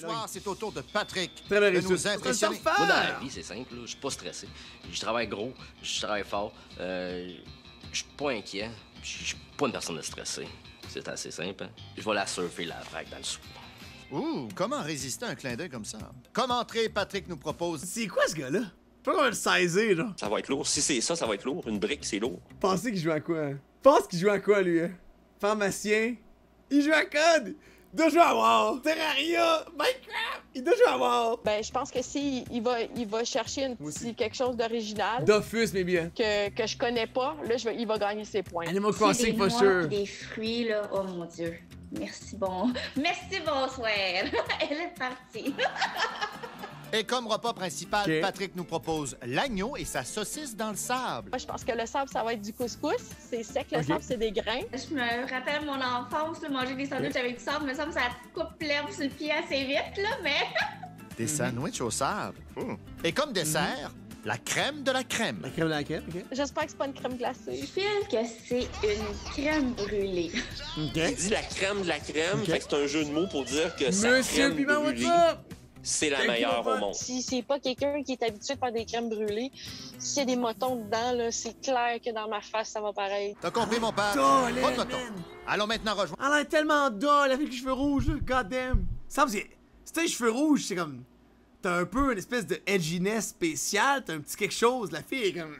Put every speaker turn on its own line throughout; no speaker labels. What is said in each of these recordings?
soir, c'est au tour de Patrick
Très bien
de
réussi.
nous impressionner.
Moi, dans la vie, c'est simple, là. Je suis pas stressé. Je travaille gros, je travaille fort. Je suis pas inquiet. Je suis pas une personne de stressée. C'est assez simple, hein? Je vais la surfer, la vague, dans le souper.
Ouh, comment résister à un clin d'œil comme ça? Comme entrée, Patrick nous propose...
C'est quoi ce gars-là? Je sais pas comment le saisir, là.
Ça va être lourd. Si c'est ça, ça va être lourd. Une brique, c'est lourd.
Pensez qu'il joue à quoi? Pense qu'il joue à quoi, lui, hein? Pharmacien? Il joue à code! Il doit jouer à WoW! Terraria! Minecraft! Il doit jouer à WoW!
Ben, je pense que si il va chercher quelque chose d'original
Dofus, mais bien.
que je connais pas, là, il va gagner ses points.
Animal
C'est
Crossing,
des
pas
noix,
sûr.
des fruits, là. Oh mon Dieu. Merci, bon. Merci, bonsoir. Elle est partie.
Et comme repas principal,
Ok.
Patrick nous propose l'agneau et sa saucisse dans le sable.
Moi, je pense que le sable, ça va être du couscous. C'est sec, le
Ok.
sable, c'est des grains.
Je me rappelle mon enfance, là, manger des sandwichs avec du sable. Me semble que ça coupe l'herbe sur le pied assez vite, là, mais...
Des sandwichs au sable. Et comme dessert, la crème de la crème.
La crème de la crème, ok.
J'espère que c'est pas une crème
Je
glacée.
file que c'est une crème brûlée.
Ok.
Il dit la crème de la crème.
Ok.
Fait que c'est un jeu de mots pour dire que sa
Monsieur
crème
Piment, what's
brûlée,
up?
c'est la
Thank you,
meilleure
Papa.
au monde.
Si c'est pas quelqu'un qui est habitué de faire des crèmes brûlées, s'il y a des motons dedans, là, c'est clair que dans ma face, ça va paraître.
T'as compris, mon père?
Dole,
Pas de moton.
man.
Allons maintenant rejoindre...
Elle a l'air tellement dole avec les cheveux rouges, là. God damn. Ça me dit. Si t'as les cheveux rouges, c'est comme. T'as un peu une espèce de edginess spécial, t'as un petit quelque chose. La fille est comme.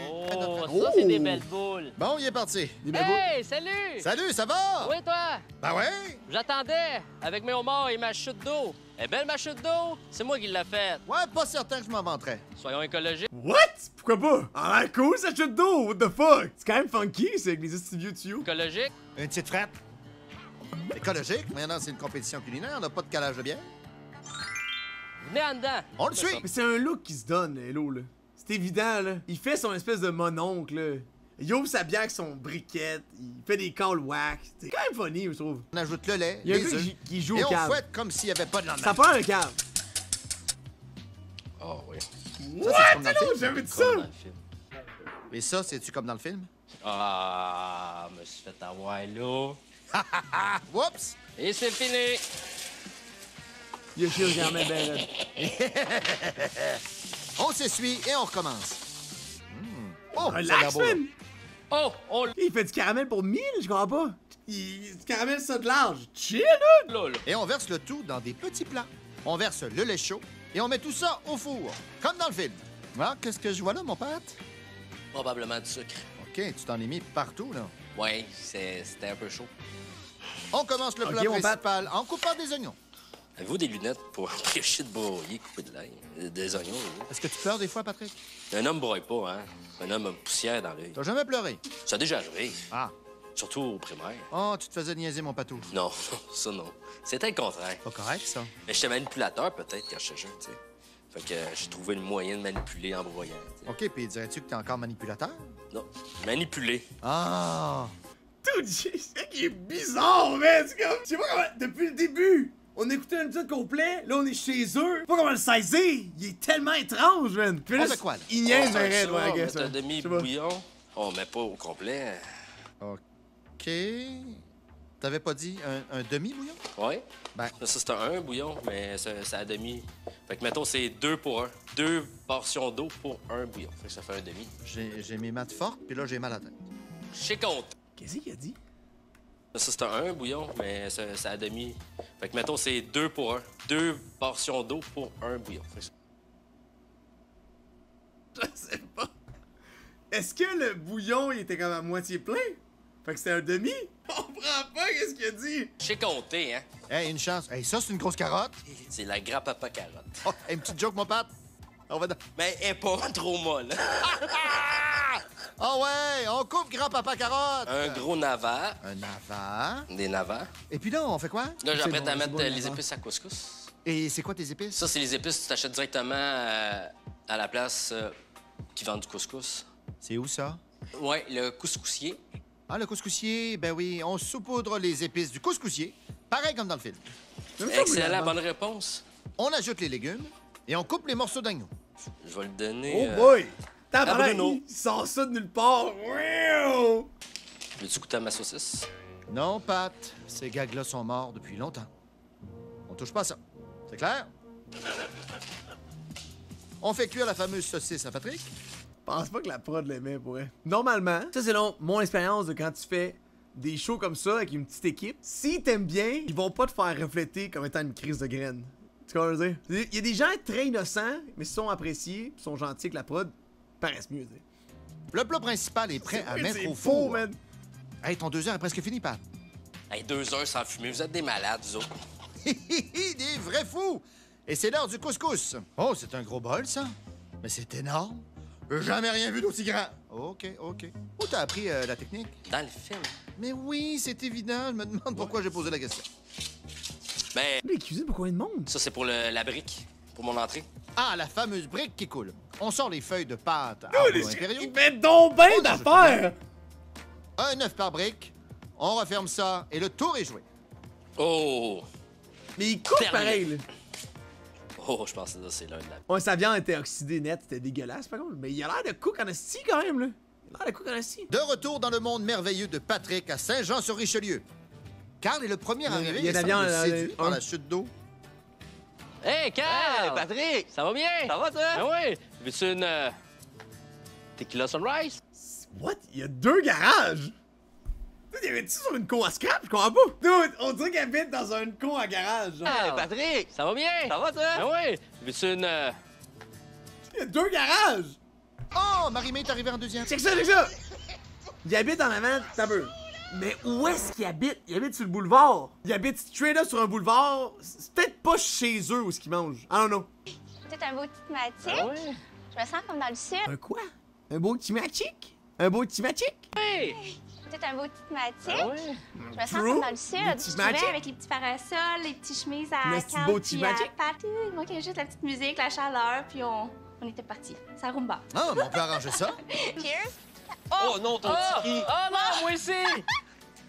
Oh, ça, c'est des belles boules.
Bon, il est parti.
Des belles boules.
Hey, salut!
Salut, ça va?
Oui, toi?
Ben ouais?
J'attendais avec mes homards et ma chute d'eau. Eh belle, ma chute d'eau? C'est moi qui l'ai faite.
Ouais, pas certain que je m'en vanterais.
Soyons écologiques.
What? Pourquoi pas? Elle a l'air cool, cette chute d'eau. What the fuck? C'est quand même funky, c'est avec les petits vieux tuyaux.
Écologique?
Une petite frette. Écologique. Maintenant, c'est une compétition culinaire. On n'a pas de calage de bière.
Venez en dedans.
On le suit.
Mais c'est un look qui se donne, Hello, là. C'est évident, là. Il fait son espèce de mononcle, là. Il ouvre sa bière avec son briquette. Il fait des calls whack. C'est quand même funny, je trouve.
On ajoute le lait,
Il y a un
les
gars
œufs,
qui joue
et
au
on
cave.
fouette comme s'il n'y avait pas de lendemain.
Ça prend un cave.
Oh, oui.
Ça, c'est comme dans le
Hello,
film.
j'avais dit
Comme
ça.
dans le film.
Et ça, c'est-tu comme dans le film?
Ah, me suis fait avoir là.
Ah, whoops!
Et c'est fini.
Il y a chier quand même ben raide.
On s'essuie et on recommence. Oh, ça a l'air
Relax,
beau, là.
man.
Oh, on
Il fait du caramel pour 1000, je comprends pas. Du caramel ça de large. Chill, là.
là.
Et on verse le tout dans des petits plats. On verse le lait chaud et on met tout ça au four, comme dans le film. Ah, qu'est-ce que je vois là, mon père?
Probablement du sucre.
OK, tu t'en es mis partout, là.
Ouais, c'était un peu chaud.
On commence le plat
OK, mon
principal en coupant des oignons.
Avez-vous des lunettes pour empêcher de broyer, couper de l'ail, des oignons? Oui.
Est-ce que tu pleures des fois, Patrick?
Un homme broye pas, hein? Un homme a poussière dans l'œil.
T'as jamais pleuré?
Ça a déjà arrivé,
Ah.
surtout au primaire.
Oh, tu te faisais niaiser, mon patou.
Non, ça non. C'était le contraire.
Pas correct, ça.
Mais j'étais manipulateur peut-être quand j'étais jeune, tu sais. Fait que j'ai trouvé le moyen de manipuler en broyant, tu sais.
OK, puis dirais-tu que t'es encore manipulateur?
Non, manipuler.
Ah!
Tout, c'est ça qui est bizarre, man. C'est comme. Je sais pas comment. Depuis le début, on écoutait un épisode complet. Là, on est chez eux. Je sais pas comment le saisir. Il est tellement étrange, man. Puis
On
là,
fait quoi, là?
il niaise,
On
ben
fait
raide,
ça,
ouais, I
on
guess,
met un
ouais. Je sais pas.
demi-bouillon. On met pas au complet.
OK. T'avais pas dit un demi-bouillon?
Ouais.
Ben.
Ça, c'est un bouillon, mais c'est à demi. Fait que, mettons, c'est 2 pour 1. 2 portions d'eau pour un bouillon. Fait que ça fait un demi.
J'ai mes maths fortes, puis là, j'ai mal à la tête.
Je sais compte.
Qu'est-ce qu'il a dit?
Ça, c'est un bouillon, mais c'est à demi. Fait que, mettons, c'est 2 pour 1. 2 portions d'eau pour un bouillon. Fait que
Je sais pas. Est-ce que le bouillon, il était comme à moitié plein? Fait que c'était un demi? On comprend pas qu'est-ce qu'il a dit.
je sais compter, hein.
Hey, une chance. Hey, ça, c'est une grosse carotte.
C'est la grappe à pas carotte.
Oh, hey, une petite joke, mon père. On va dans...
Mais elle est pas trop molle.
Ah ouais, on coupe grand-papa carotte.
Un gros navat.
Un navat.
Des navats.
Et puis là, on fait quoi?
Là, j'apprête
bon,
à
c'est
mettre
bon,
les
navat.
épices à couscous.
Et c'est quoi tes épices?
Ça, c'est les épices que tu t'achètes directement à la place qui vend du couscous.
C'est où ça?
Ouais, le couscoussier.
Ah, le couscoussier, ben oui, on saupoudre les épices du couscoussier, pareil comme dans le film.
Excellent, bonne réponse.
On ajoute les légumes et on coupe les morceaux d'agneau.
Je vais le donner.
Oh boy! T'as
à Bruno.
il sort ça de nulle part. Wow!
Veux-tu goûter à ma saucisse?
Non, Pat, ces gags-là sont morts depuis longtemps. On touche pas à ça. C'est clair? On fait cuire la fameuse saucisse à Patrick.
Je pense pas que la prod l'aimait pour elle. Normalement, ça c'est mon expérience de quand tu fais des shows comme ça avec une petite équipe. S'ils t'aiment bien, ils vont pas te faire refléter comme étant une crise de graines. Tu comprends ce que je veux dire? Il y a des gens très innocents, mais sont appréciés, sont gentils avec la prod, paraissent mieux, tu sais.
Le plat principal est prêt à mettre au
faux,
four.
man.
Hey, ton 2 heures est presque fini, Pat.
Hey, 2 heures sans fumer, vous êtes des malades, vous autres.
Des vrais fous! Et c'est l'heure du couscous. Oh, c'est un gros bol, ça. Mais c'est énorme. Jamais rien vu d'aussi grand. OK. Où t'as appris la technique?
Dans le film.
Mais oui, c'est évident. Je me demande pourquoi j'ai posé la question.
Ben,
Les cuisines pour combien de monde?
ça, c'est pour la brique, pour mon entrée.
Ah, la fameuse brique qui coule. On sort les feuilles de pâte à
Ils
impériaux.
mettent donc ben d'affaires!
Un œuf par brique. On referme ça et le tour est joué.
Oh!
Mais ils coupent
Terminé.
pareil, là.
Oh, je pense que là, c'est l'un de la...
Ouais, sa viande était oxydée net, c'était dégueulasse par contre. Mais il a l'air de cook en esti quand même, là. Il a l'air de cook en esti.
De retour dans le monde merveilleux de Patrick à Saint-Jean-sur-Richelieu. Carl est le premier arrivé.
Il y a de la viande,
séduit par la chute d'eau.
Hey, Carl!
Hey, Patrick!
Ça va bien?
Ça va, toi?
Ah oui! Veux-tu une... Tequila Sunrise?
What? Il y a 2 garages? Il y avait-tu sur une con à scrap? Je comprends pas. Dude, on dirait qu'il habite dans une con à garage. Genre.
Hey, Patrick!
Ça va bien?
Ça va, toi?
Ah oui! Veux-tu une...
Il y a 2 garages!
Oh, Marie-Mé est arrivée en deuxième.
Check ça, check ça! Il habite en avant, t'as peu. Mais où est-ce qu'il habite? Il habite sur le boulevard. Il habite straight up sur un boulevard. C'est peut-être pas chez eux où ce qu'ils mangent. I don't know.
C'est un beau thématique.
Ah oui?
Je me sens comme dans le sud.
Un quoi? Un beau timachic? Un beau timachic?
Hey!
C'est un beau thématique.
Ah oui?
Je me sens
True.
comme dans le sud.
Des petits
Je trouvais
magic.
avec les petits parasols, les petites chemises à
Un petit
camp,
beau
puis
petit
à
magic.
pâté. Il manquait juste la petite musique, la chaleur, puis on était partis. Ça rumba.
Ah, mais on peut arranger ça.
Cheers!
Oh non, ton tiki!
Oh non, moi aussi!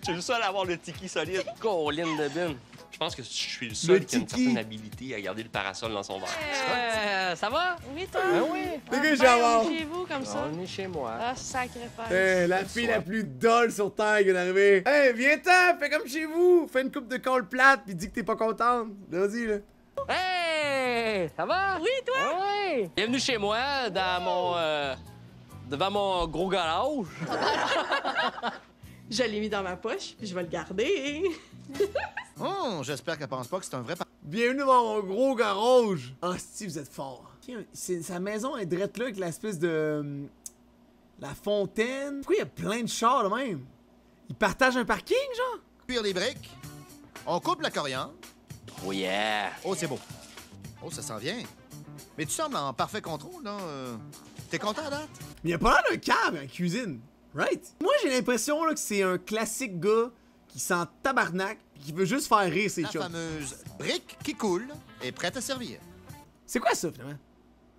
Je suis le seul à avoir le tiki solide.
Colline de bin.
Je pense que je suis le seul
Le
qui a une
tiki.
certaine habilité à garder le parasol dans son verre.
Ça va?
Oui, toi?
Ah oui?
Les gars, j'ai avoir.
Chez vous, comme ça.
On est chez moi.
Ah, sacrifice.
La fille la plus dolle sur Terre qui est arrivée. Hey, viens-t'en, fais comme chez vous. Fais une coupe de colle plate puis dis que t'es pas contente. Vas-y, là.
Hey! Ça va?
Oui, toi?
Ah oui! Bienvenue chez moi, dans mon... devant mon gros garage.
Je l'ai mis dans ma poche, puis je vais le garder.
Oh, j'espère qu'elle pense pas que c'est un vrai...
Bienvenue dans mon gros garage. Ah, si vous êtes fort. Sa maison est drette là avec l'espèce de... la fontaine. Pourquoi il y a plein de chars, là, même? Ils partagent un parking, genre?
Cuire les briques. On coupe la coriandre.
Oh yeah!
Oh, c'est beau. Oh, ça s'en vient. Mais tu sembles en parfait contrôle, là. T'es content à date?
Mais il a pas l'air d'un cave en cuisine. Right? Moi, j'ai l'impression là, que c'est un classique gars qui sent tabarnak et qui veut juste faire rire ses
La
chums.
fameuse brique qui coule est prête à servir.
C'est quoi ça, finalement?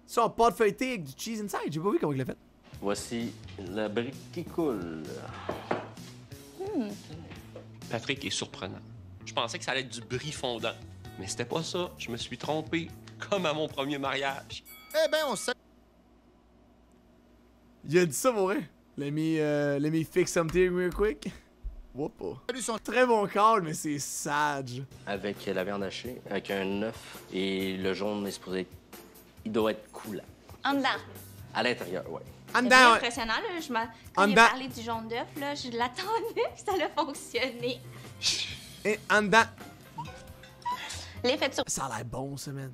Ça, en pâte feuilletée avec du cheese inside. J'ai pas vu comment il l'a fait.
Voici la brique qui coule.
Patrick est surprenant. Je pensais que ça allait être du brie fondant. Mais c'était pas ça. Je me suis trompé. Comme à mon premier mariage.
Eh ben, on sait.
Il a dit ça, pour vrai. Let me fix something real quick. Whoop.
Son...
Très bon call, mais c'est sage.
Avec la viande hachée, avec un œuf et le jaune est supposé... Il doit être coulant.
En dedans.
À l'intérieur, ouais.
En
C'est
dedans,
bien
ouais.
impressionnant, là.
En
Quand il
dedans.
a parlé du jaune d'œuf, là, je l'attendais, puis ça a fonctionné.
Et en dedans.
L'effet de
Ça a l'air bon, ça, man.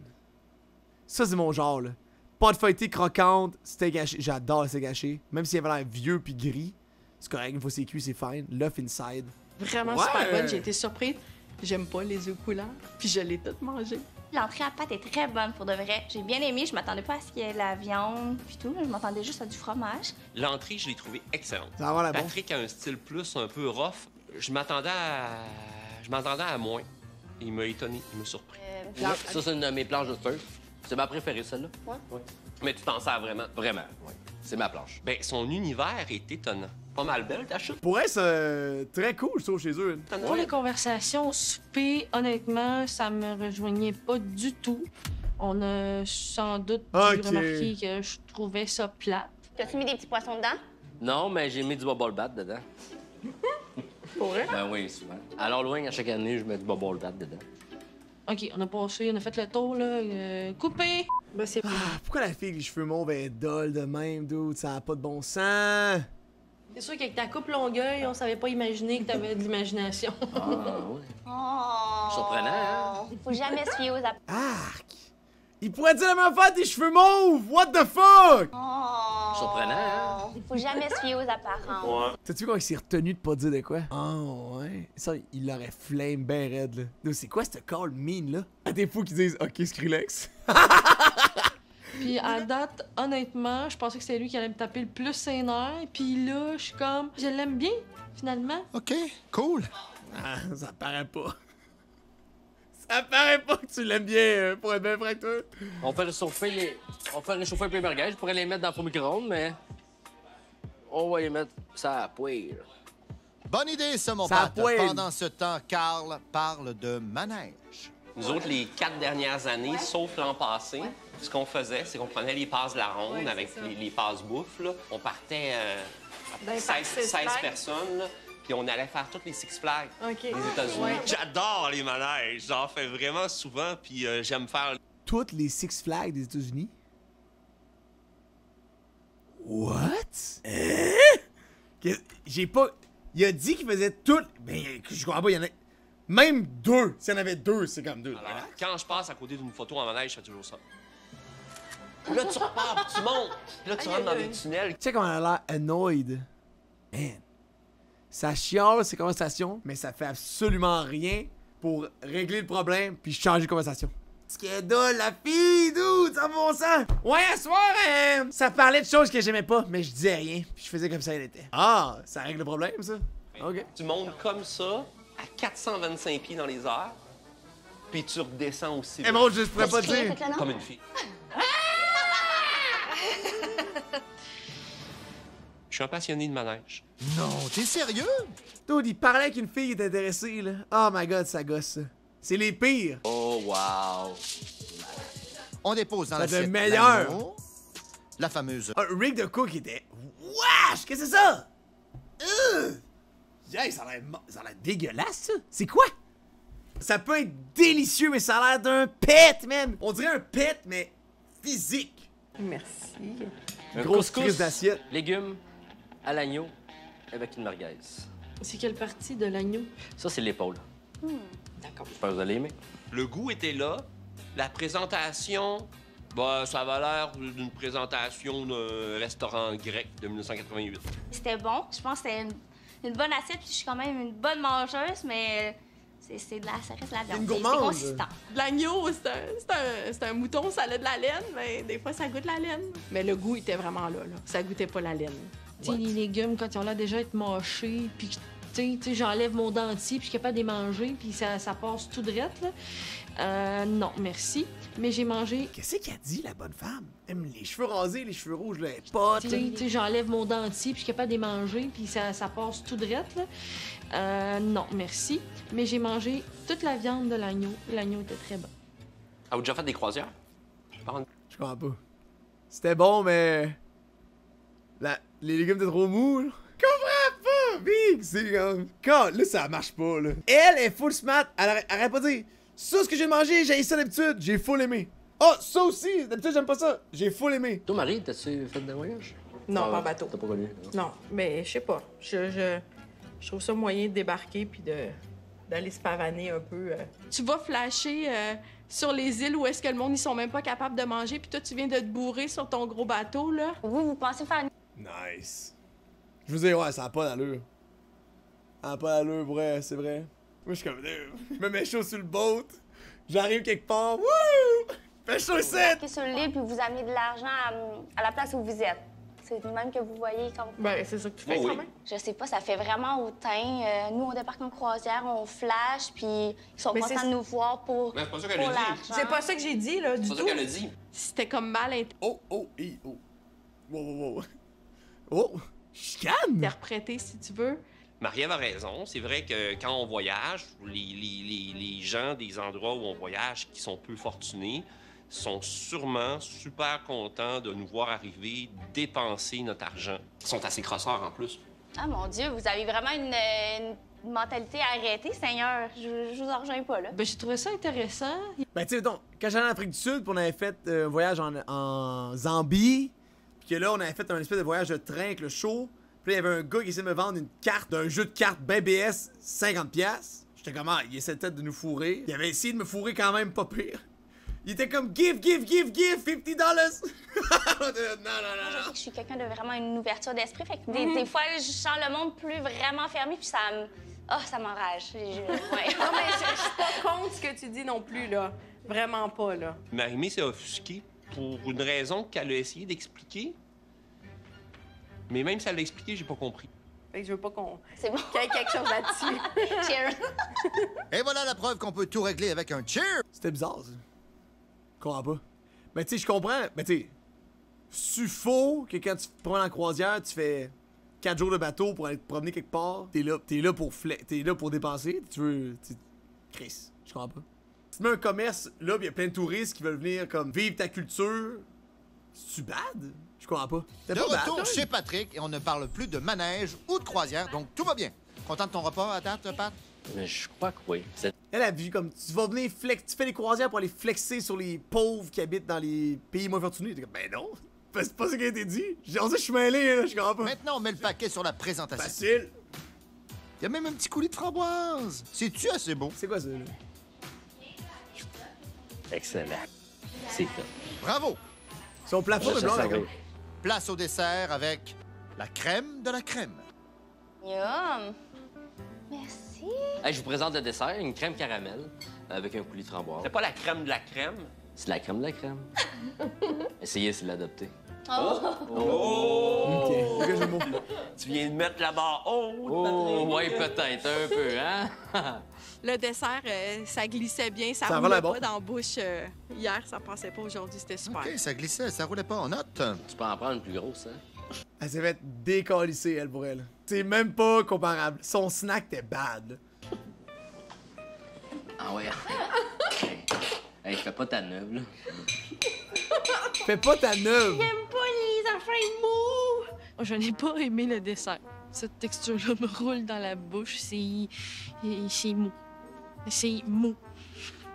Ça, c'est mon genre, là. Pâte feuilletée croquante, steak haché. J'adore le steak haché. Même s'il avait l'air vieux puis gris. C'est correct, une fois c'est cuit, c'est fine. L'œuf inside.
Vraiment
Ouais.
super bonne. J'ai été surprise. J'aime pas les œufs coulants, puis je l'ai toute mangée.
L'entrée à pâte est très bonne pour de vrai. J'ai bien aimé, je m'attendais pas à ce qu'il y ait de la viande puis tout, je m'attendais juste à du fromage.
L'entrée, je l'ai trouvée excellente.
Ça va avoir la bon.
Patrick a un style plus un peu rough. Je m'attendais à moins. Il m'a étonné, il m'a surpris.
Ouais, ça, c'est une de mes planches de surf. C'est ma préférée, celle-là.
Ouais.
Mais tu t'en sers vraiment.
Vraiment, oui. C'est ma planche.
Ben, son univers est étonnant. Pas mal belle, ta chute.
Pour elle, c'est très cool, je trouve, chez eux.
Pour les conversations au souper, honnêtement, ça me rejoignait pas du tout. On a sans doute dû
Ok.
remarquer que je trouvais ça plate.
T'as-tu mis des petits poissons dedans?
Non, mais j'ai mis du bubble bath dedans.
Pour vrai?
Ben oui, souvent. À l'Halloween, à chaque année, je mets du bubble bath dedans.
OK, on a passé, on a fait le tour, là. Coupé! Ben, c'est
Ah, pourquoi la fille avec les cheveux mauves est dolle de même, dude? Ça a pas de bon sens.
C'est sûr qu'avec ta coupe Longueuil, on savait pas imaginer que t'avais de l'imagination.
Ah, oui.
Oh.
Surprenant, hein?
Il faut jamais se fier aux apparences.
Arc! Il pourrait dire la même affaire des cheveux mauves! What the fuck?
Oh.
Surprenant, hein?
Il faut jamais se fier aux apparences.
T'as-tu vu quand il s'est retenu de pas dire de quoi? Oh, ouais. Ça, il l'aurait flame ben raide, là. Dude, c'est quoi cette call mine, là? À des fous qui disent « Ok, Skrillex. »
Puis à date, honnêtement, je pensais que c'était lui qui allait me taper le plus ses nerfs. Puis là, je suis comme, je l'aime bien, finalement.
OK, cool.
Ah, ça paraît pas. Ça paraît pas que tu l'aimes bien pour être bien franc que toi.
On fait réchauffer un peu les merguez. Je pourrais les mettre dans le four micro-ondes, mais on va les mettre ça à poêle.
Bonne idée, ça, mon
Ça
pote.
poêle.
Pendant ce temps, Carl parle de manège.
Nous autres, les 4 dernières années, sauf l'an passé, ce qu'on faisait, c'est qu'on prenait les passes de la ronde avec les passes bouffe. Là. On partait 16 personnes, là, puis on allait faire toutes les Six Flags des États-Unis. J'adore les manèges. J'en fais vraiment souvent, puis j'aime faire...
Toutes les Six Flags des États-Unis? What? J'ai pas... Il a dit qu'il faisait toutes... Ben, je comprends pas, il y en a... Même deux! S'il y en avait deux, c'est comme deux.
Alors, quand je passe à côté d'une photo en manège, je fais toujours ça. Puis là, tu repars, puis tu montes. Puis là, tu rentres dans des tunnels.
Tu sais comment elle a l'air annoyed? Man. Ça chiale ses conversations, mais ça fait absolument rien pour régler le problème puis changer de conversation. Ce qui est drôle, la fille, dude, ça bon sens! Ouais, à soir, ça parlait de choses que j'aimais pas, mais je disais rien, puis je faisais comme ça elle était. Ah, ça règle le problème, ça? Ok.
Tu montes comme ça, à 425 pieds dans les airs, puis tu redescends aussi.
Eh bon, je pourrais pas
Est-ce qu'il
dire.
fait le nom?
Comme une fille. Je suis un passionné de manège.
Non, t'es sérieux?
Dude, il parlait avec une fille qui était intéressée, là. Oh my god, ça gosse, ça. C'est les pires.
Oh, wow.
On dépose dans
Ça
l'assiette
devient meilleur.
l'agneau, la fameuse...
Ah, Rick de Cook était... Wesh! Qu'est-ce que c'est ça? Hey, ça a l'air dégueulasse, ça. C'est quoi? Ça peut être délicieux, mais ça a l'air d'un pet, man. On dirait un pet, mais physique.
Merci.
Un
Grosse
couscous,
crise d'assiette.
légumes à l'agneau avec une merguez.
C'est quelle partie de l'agneau?
Ça, c'est l'épaule.
D'accord.
J'espère que vous allez aimer.
Le goût était là. La présentation, bah, ça avait l'air d'une présentation d'un restaurant grec de 1988.
C'était bon. Je pense que c'était une bonne assiette, puis je suis quand même une bonne mangeuse, mais ça reste de la viande.
Une
C'est
gourmande.
consistant.
L'agneau, c'est un mouton, ça a de la laine, mais des fois, ça goûte la laine. Mais le goût était vraiment là. Ça goûtait pas la laine.
Tu sais, les légumes, quand ils ont l'air déjà être mâchés, puis tu sais, j'enlève mon dentier, puis je suis capable de les manger, puis ça passe tout drette, là. Non, merci. Mais j'ai mangé...
Qu'est-ce qu'elle dit, la bonne femme? Aime les cheveux rasés, les cheveux rouges, là, pote.
Tu sais, j'enlève mon dentier, puis je suis capable de les manger, puis ça passe tout drette, là. Non, merci. Mais j'ai mangé toute la viande de l'agneau. L'agneau était très bon.
Avez-vous déjà fait des croisières?
Je comprends pas. C'était bon, mais... Les légumes étaient trop mous, là. Comprends pas, Big! C'est comme... Quand, là, ça marche pas, là. Elle est full smart. Elle arrête pas de dire... Ça, ce que j'ai mangé, j'ai ça d'habitude. J'ai full aimé. Oh, ça aussi! D'habitude, j'aime pas ça. J'ai full aimé.
Toi, Marie, t'as-tu fait des voyages?
Non,
Ah,
pas en bateau.
T'as pas connu?
Non, mais je sais pas. Je trouve ça moyen de débarquer puis d'aller se pavaner un peu. Tu vas flasher sur les îles où est-ce que le monde, ils sont même pas capables de manger, puis toi, tu viens de te bourrer sur ton gros bateau, là.
Vous pensez faire une...
Nice. Je veux dire, ouais, ça a pas d'allure. Ça a pas d'allure, vrai, c'est vrai. Moi, je suis comme... Je me mets chaud sur le boat. J'arrive quelque part. Wouh! Fais chaud ici!
embarquer sur l'île puis vous amener de l'argent à la place où vous êtes. C'est le même que vous voyez quand vous...
Ben, c'est ça que tu fais,
Oh,
quand
oui.
même.
Je sais pas, ça fait vraiment hautain. Nous, on débarque en croisière, on flash, puis ils sont
Mais
contents
c'est-
de nous voir pour
Mais c'est pas ça qu'elle
pour
a dit.
l'argent.
C'est pas ça que j'ai dit, là, du
C'est pas ça
tout.
qu'elle a dit.
C'était comme mal
Oh, oh, hi, oh. Wow, wow, wow. Oh! Chicane!
interprété, si tu veux.
Marie-Ève a raison. C'est vrai que quand on voyage, les gens des endroits où on voyage qui sont peu fortunés sont sûrement super contents de nous voir arriver, dépenser notre argent. Ils sont assez crosseurs en plus.
Ah mon Dieu, vous avez vraiment une mentalité arrêtée, Seigneur. Je vous en rejoins pas, là.
Ben, j'ai trouvé ça intéressant.
Ben, tu sais, donc, quand j'allais en Afrique du Sud, puis on avait fait un voyage en Zambie, puis que là, on avait fait un espèce de voyage de train avec le show, puis là, il y avait un gars qui essayait de me vendre une carte d'un jeu de cartes BBS 50$. J'étais comme, ah, il essaie peut-être de nous fourrer. Il avait essayé de me fourrer quand même pas pire. Il était comme, give, $50$! Non.
Je suis quelqu'un de vraiment une ouverture d'esprit, fait que des fois, je sens le monde plus vraiment fermé, puis ça me... Oh, ça m'enrage. Ouais.
Non, mais je suis pas contre ce que tu dis non plus, là. Vraiment pas, là.
Marie-Mé s'est offusquée pour une raison qu'elle a essayé d'expliquer. Mais même si elle l'a expliqué, j'ai pas compris.
Fait que je veux pas qu'on...
C'est bon.
qu'il y ait quelque chose là-dessus.
Cheers.
Et voilà la preuve qu'on peut tout régler avec un cheer.
C'était bizarre, ça. Je comprends pas. Mais tu sais, je comprends. Mais tu sais, c'est faux que quand tu te prends en croisière, tu fais 4 jours de bateau pour aller te promener quelque part. T'es là pour dépenser. Tu veux. Chris, je comprends pas. Tu mets un commerce là, pis y a plein de touristes qui veulent venir comme vivre ta culture. C'est-tu bad? Je comprends pas.
De
Pas bad.
retour chez Patrick et on ne parle plus de manège ou de croisière, donc tout va bien. Content de ton repas à date, Pat?
Mais je crois que oui.
Elle a vu comme tu vas venir tu fais des croisières pour aller flexer sur les pauvres qui habitent dans les pays moins fortunés. T'es comme, ben non, c'est pas ça qui a été dit. On dit je suis mêlé, là, je comprends pas.
Maintenant, on met le paquet sur la présentation.
Facile.
Il y a même un petit coulis de framboise. C'est-tu assez beau?
C'est quoi ça, là?
Excellent. C'est fait.
Bravo!
Son plafond de blanc, là, comme.
Place au dessert avec la crème de la crème.
Yum. Merci.
Hey, je vous présente le dessert, une crème caramel avec un coulis de framboise.
C'est pas la crème de la crème?
C'est la crème de la crème. Essayez de l'adopter.
Ok, le jeu de mots.
Tu viens de mettre la barre haute,
Oh, ouais, peut-être un peu, hein?
Le dessert, ça glissait bien. Ça
Ça
roulait
valait bon.
pas dans la bouche. Hier, ça passait pas. Aujourd'hui, c'était super.
OK, ça glissait, ça roulait pas. On note.
Tu peux en prendre une plus grosse, hein?
Elle s'est fait décalisser, elle, pour elle. C'est même pas comparable. Son snack était bad, là.
Ah ouais. Hey, fais pas ta neuve, là.
Fais pas ta neuve.
J'aime pas les affaires mous.
Je n'ai pas aimé le dessert. Cette texture-là me roule dans la bouche. C'est mou. C'est mou.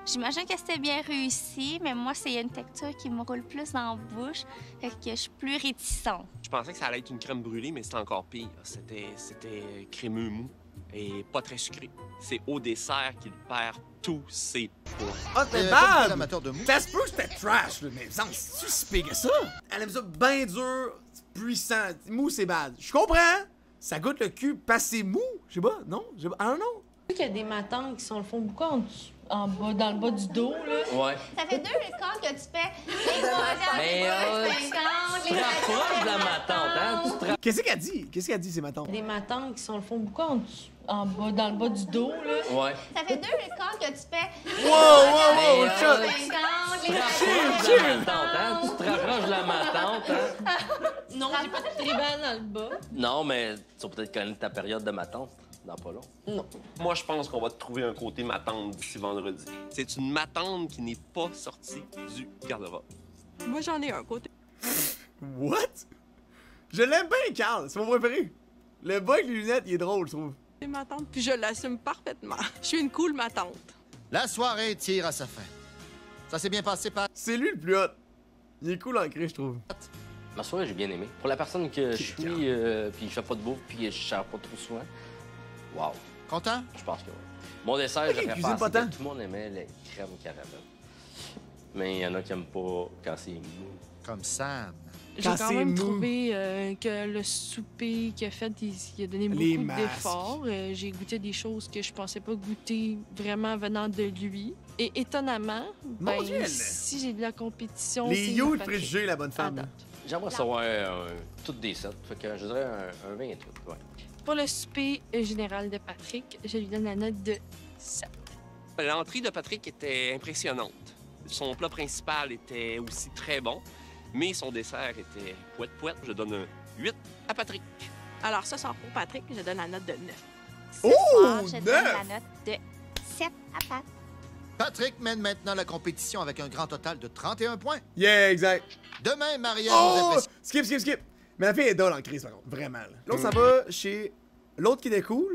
J'imagine que c'était bien réussi, mais moi, c'est une texture qui me roule plus dans la bouche, fait que je suis plus réticente.
Je pensais que ça allait être une crème brûlée, mais c'était encore pire. C'était crémeux mou et pas très sucré. C'est au dessert qu'il perd tous ses points.
Ah,
Il y
t'es
avait pas beaucoup
bad!
d'amateurs de mou.
Ça se peut que c'était trash, là, mais ça, c'est-tu si pire que ça? Elle aime ça bien dur, puissant. Mou, c'est bad. Je comprends! Ça goûte le cul passé mou. Je sais pas, non? Je sais pas. Ah non?
Tu sais qu'il y a des matantes qui sont le fond beaucoup en bas, dans le bas du dos, là.
Ouais.
Ça fait 2 écoles que tu fais les croisières,
Mais,
les 50,
Tu te rapproches de la matante, hein? Tu te
Qu'est-ce qu'elle dit? Qu'est-ce qu'elle dit, c'est ma tante?
Des matantes qui sont le fond beaucoup en bas, dans le bas du dos, là.
Ouais.
Ça fait 2 écoles que tu fais
Wow,
les
shut!
50,
Tu te
les
rapproches de la matante, hein? Tu te rapproches de la matante, hein?
Non, j'ai pas de tribal dans le bas.
Non, mais tu vas peut-être connaître ta période de matante dans pas long.
Non.
Moi, je pense qu'on va te trouver un côté matante d'ici vendredi. C'est une matante qui n'est pas sortie du garde-robe.
Moi, j'en ai un côté.
What? Je l'aime bien, Carl. C'est mon préféré. Le bas avec les lunettes, il est drôle, je trouve.
C'est ma tante, puis je l'assume parfaitement. Je suis une cool ma tante.
La soirée tire à sa fin. Ça s'est bien passé, Pat?
C'est lui le plus hot. Il est cool en cri, je trouve.
Ma soirée, j'ai bien aimé. Pour la personne que je suis, puis je fais pas de bouffe, puis je sers pas trop souvent, wow,
Content?
je pense que oui. Mon dessert,
Ok,
je ferais
cuisine
penser
pas tant.
que tout le monde aimait les crèmes caramel. Mais il y en a qui aiment pas quand c'est mou.
Comme Sam.
J'ai
Quand
quand
c'est
même
mou.
trouvé que le souper qu'il a fait, il a donné
Les
beaucoup
masques.
d'efforts. J'ai goûté des choses que je pensais pas goûter vraiment venant de lui. Et étonnamment,
Mon Dieu, elle-
si j'ai de la compétition,
Les
c'est
you de
Patrick.
préjugés, la bonne
À
femme.
date.
J'aimerais savoir toutes des sets. Fait que je dirais un 28, ouais.
Pour le souper général de Patrick, je lui donne la note de 7.
L'entrée de Patrick était impressionnante. Son plat principal était aussi très bon, mais son dessert était poète-poète. Je donne un 8 à Patrick.
Alors, ça, pour Patrick, je donne la note de 9.
Ce
Oh,
soir, je donne
9!
la note de 7 à Pat.
Patrick mène maintenant la compétition avec un grand total de 31 points.
Yeah, exact.
Demain, Marianne
Oh!
nous
Skip. Mais la fille est dolle en crise, par contre. Vraiment, là. L'autre, ça va chez l'autre qui était cool.